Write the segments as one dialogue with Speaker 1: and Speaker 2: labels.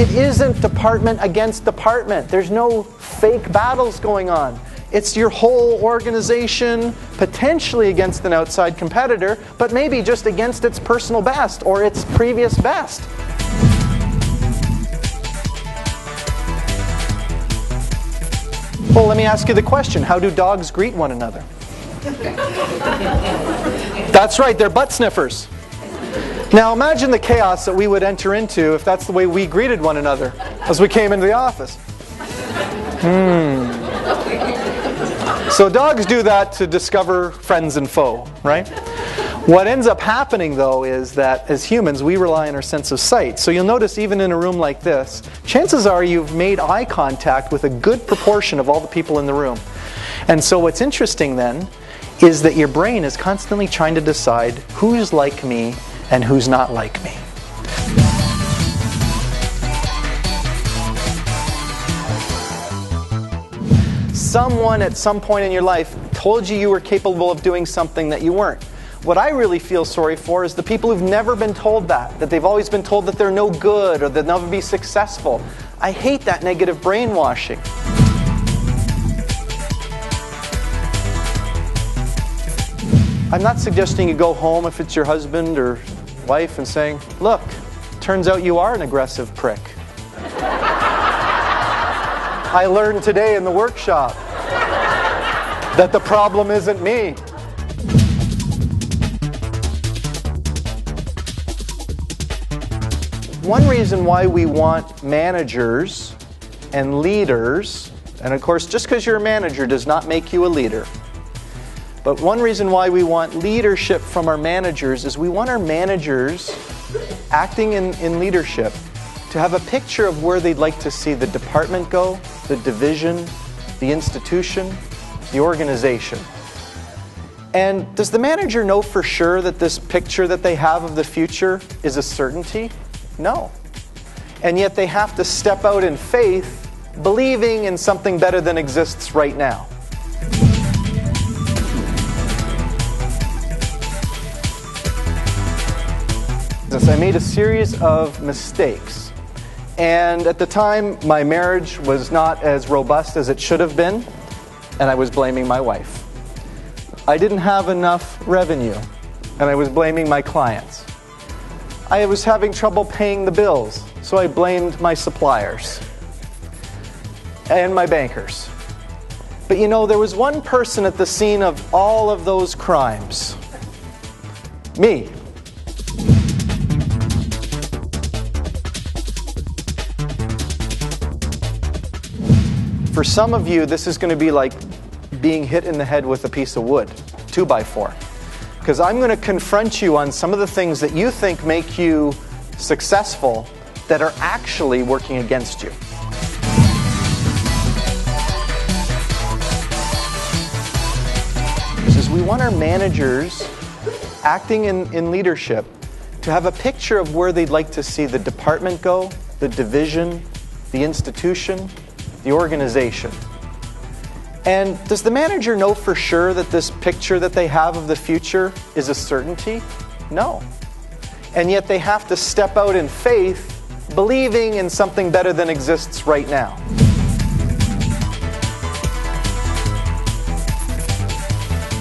Speaker 1: It isn't department against department. There's no fake battles going on. It's your whole organization potentially against an outside competitor, but maybe just against its personal best or its previous best. Well, let me ask you the question, how do dogs greet one another? That's right, they're butt sniffers. Now imagine the chaos that we would enter into if that's the way we greeted one another as we came into the office. So dogs do that to discover friends and foe, right? What ends up happening, though, is that as humans, we rely on our sense of sight. So you'll notice even in a room like this, chances are you've made eye contact with a good proportion of all the people in the room. And so what's interesting then is that your brain is constantly trying to decide who's like me and who's not like me. Someone at some point in your life told you were capable of doing something that you weren't. What I really feel sorry for is the people who've never been told that they've always been told that they're no good or they'll never be successful. I hate that negative brainwashing. I'm not suggesting you go home if it's your husband or wife and saying, look, turns out you are an aggressive prick. I learned today in the workshop that the problem isn't me. One reason why we want managers and leaders, and of course just because you're a manager does not make you a leader, but one reason why we want leadership from our managers is we want our managers acting in leadership to have a picture of where they'd like to see the department go, the division, the institution, the organization. And does the manager know for sure that this picture that they have of the future is a certainty? No. And yet they have to step out in faith, believing in something better than exists right now. I made a series of mistakes. And at the time, my marriage was not as robust as it should have been, and I was blaming my wife. I didn't have enough revenue, and I was blaming my clients. I was having trouble paying the bills, so I blamed my suppliers and my bankers. But you know, there was one person at the scene of all of those crimes. Me. For some of you, this is going to be like being hit in the head with a piece of wood, 2x4. Because I'm going to confront you on some of the things that you think make you successful that are actually working against you. Because we want our managers acting in leadership to have a picture of where they'd like to see the department go, the division, the institution, the organization. And does the manager know for sure that this picture that they have of the future is a certainty? No. And yet they have to step out in faith, believing in something better than exists right now.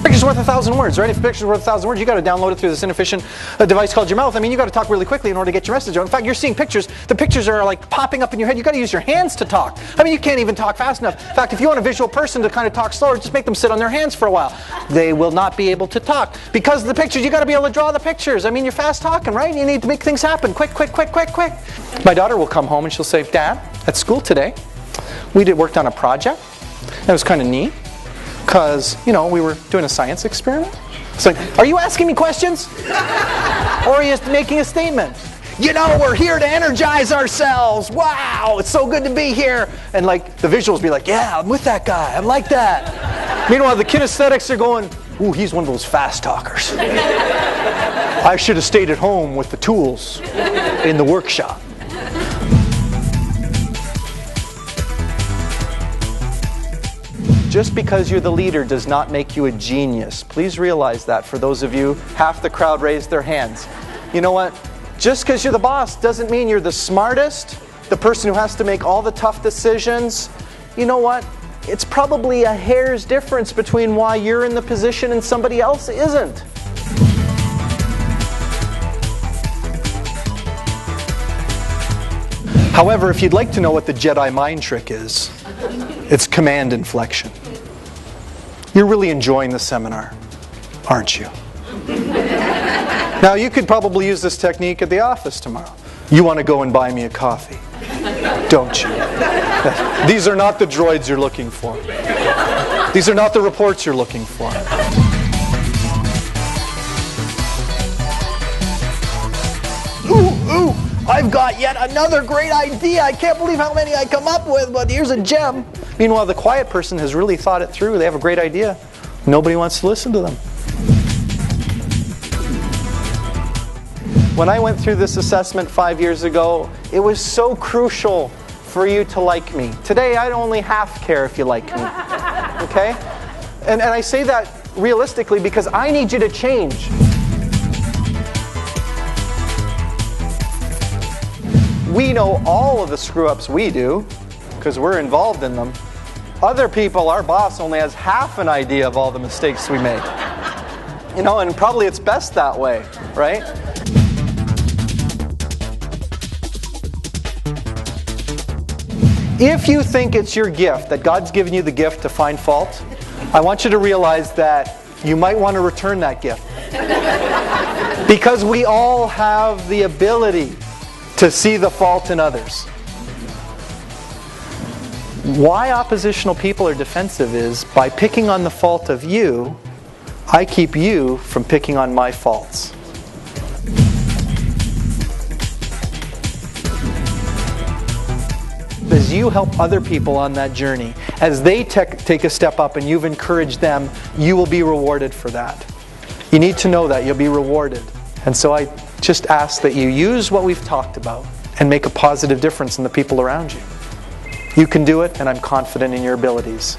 Speaker 1: Picture's worth 1,000 words, right? If a picture's worth 1,000 words, you got to download it through this inefficient device called your mouth. I mean, you got to talk really quickly in order to get your message out. In fact, you're seeing pictures. The pictures are like popping up in your head. You got to use your hands to talk. I mean, you can't even talk fast enough. In fact, if you want a visual person to kind of talk slower, just make them sit on their hands for a while. They will not be able to talk because of the pictures. You got to be able to draw the pictures. I mean, you're fast talking, right? You need to make things happen. Quick, quick, quick, quick, quick. My daughter will come home and she'll say, Dad, at school today, we worked on a project. It was kind of neat. Because, you know, we were doing a science experiment. It's like, are you asking me questions? Or are you just making a statement? You know, we're here to energize ourselves. Wow, it's so good to be here. And like, the visuals be like, yeah, I'm with that guy. I'm like that. Meanwhile, the kinesthetics are going, ooh, he's one of those fast talkers. I should have stayed at home with the tools in the workshop. Just because you're the leader does not make you a genius. Please realize that. For those of you, half the crowd raised their hands. You know what? Just because you're the boss doesn't mean you're the smartest, the person who has to make all the tough decisions, you know what? It's probably a hair's difference between why you're in the position and somebody else isn't. However, if you'd like to know what the Jedi mind trick is, it's command inflection. You're really enjoying the seminar, aren't you? Now, you could probably use this technique at the office tomorrow. You want to go and buy me a coffee, don't you? These are not the droids you're looking for. These are not the reports you're looking for. Ooh, I've got yet another great idea. I can't believe how many I come up with, but here's a gem. Meanwhile, the quiet person has really thought it through. They have a great idea. Nobody wants to listen to them. When I went through this assessment 5 years ago, it was so crucial for you to like me. Today, I only half care if you like me. Okay? And I say that realistically because I need you to change. We know all of the screw-ups we do because we're involved in them. Other people, our boss only has half an idea of all the mistakes we make. You know, and probably it's best that way, right? If you think it's your gift, that God's given you the gift to find fault, I want you to realize that you might want to return that gift. Because we all have the ability to see the fault in others. Why oppositional people are defensive is, by picking on the fault of you, I keep you from picking on my faults. As you help other people on that journey, as they take a step up and you've encouraged them, you will be rewarded for that. You need to know that you'll be rewarded. And so I just ask that you use what we've talked about and make a positive difference in the people around you. You can do it, and I'm confident in your abilities.